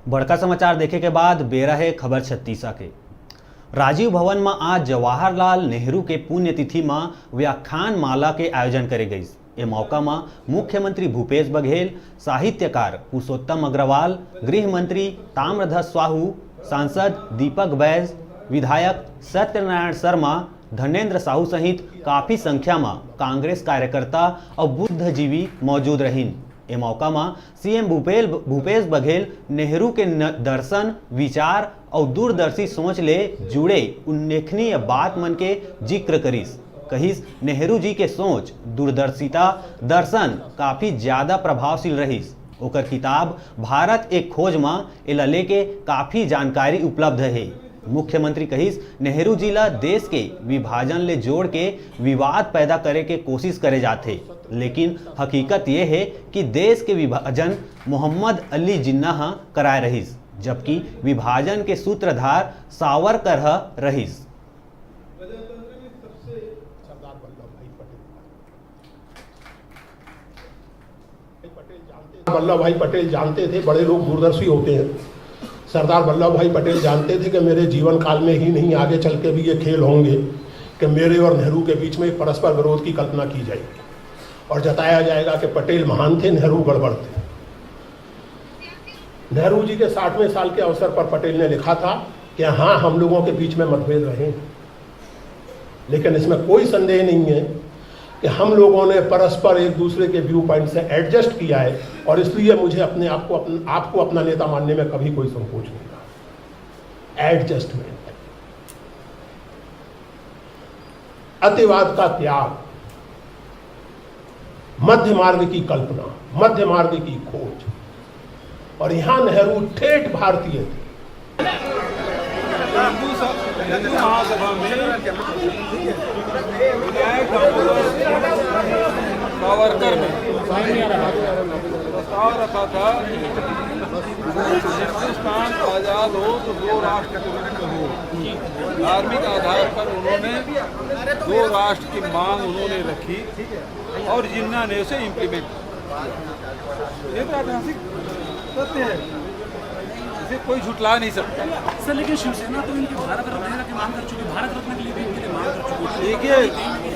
बड़का समाचार देखे के बाद बेरा है खबर छत्तीसा के। राजीव भवन में आज जवाहरलाल नेहरू के पुण्यतिथि में व्याख्यान माला के आयोजन करे गई। ए मौका में मुख्यमंत्री भूपेश बघेल, साहित्यकार पुरुषोत्तम अग्रवाल, गृह मंत्री ताम्रध्वज साहू, सांसद दीपक बैज, विधायक सत्यनारायण शर्मा, धनेन्द्र साहू सहित काफी संख्या में कांग्रेस कार्यकर्ता और बुद्धिजीवी मौजूद रहीन। ए मौका में सीएम भूपेश बघेल नेहरू के दर्शन, विचार और दूरदर्शी सोच ले जुड़े उल्लेखनीय बात मन के जिक्र करीस। कहिस नेहरू जी के सोच, दूरदर्शिता, दर्शन काफी ज्यादा प्रभावशील रहीस। ओकर किताब भारत एक खोज में एला लेके काफी जानकारी उपलब्ध है। मुख्यमंत्री कहिस नेहरू जी ला देश के विभाजन ले जोड़ के विवाद पैदा करे के कोशिश करे जाते, लेकिन हकीकत यह है कि देश के विभाजन मोहम्मद अली जिन्ना कराए रहीस, जबकि विभाजन के सूत्रधार सावरकर रहीस। वल्लभ भाई पटेल जानते थे, बड़े लोग दूरदर्शी होते हैं। सरदार वल्लभ भाई पटेल जानते थे कि मेरे जीवन काल में ही नहीं, आगे चल के भी ये खेल होंगे कि मेरे और नेहरू के बीच में परस्पर विरोध की कल्पना की जाएगी और जताया जाएगा कि पटेल महान थे, नेहरू गड़बड़ थे। नेहरू जी के 60वें साल के अवसर पर पटेल ने लिखा था कि हाँ, हम लोगों के बीच में मतभेद रहे, लेकिन इसमें कोई संदेह नहीं है कि हम लोगों ने परस्पर एक दूसरे के व्यू पॉइंट से एडजस्ट किया है, और इसलिए मुझे अपने आप को अपना नेता मानने में कभी कोई संकोच नहीं रहा। एडजस्टमेंट, अतिवाद का त्याग, मध्य मार्ग की कल्पना, मध्य मार्ग की खोज, और यहां नेहरू ठेठ भारतीय थे। हिंदू महासभा में सावरकर ने प्रस्ताव रखा था, हिंदुस्तान आजाद हो तो 2 राष्ट्र हो। धार्मिक आधार पर उन्होंने 2 राष्ट्र की मांग उन्होंने रखी और जिन्ना ने उसे इम्प्लीमेंट किया। ये तो ऐतिहासिक सत्य है, इसे कोई झुटला नहीं सकता। सर, लेकिन शिवसेना तो इनकी भारत रत्न की मांग कर चुकी, भारत रत्न के लिए भी इनके लिए मांग कर चुकी। देखिए,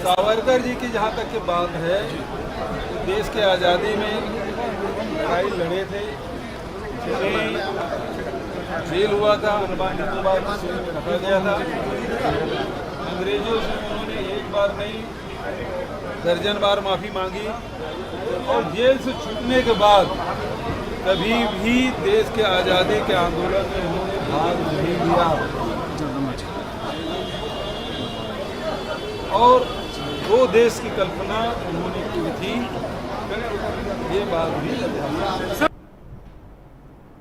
सावरकर जी की जहाँ तक की बात है, देश के आज़ादी में लड़ाई लड़े थे, जेल हुआ था, रखा गया था। अंग्रेजों से उन्होंने एक बार नहीं, दर्जन बार माफ़ी मांगी, और जेल से छूटने के बाद कभी भी देश के आज़ादी के आंदोलन में उन्होंने भाग नहीं लिया, और 2 देश की कल्पना उन्होंने की थी। ये बात भी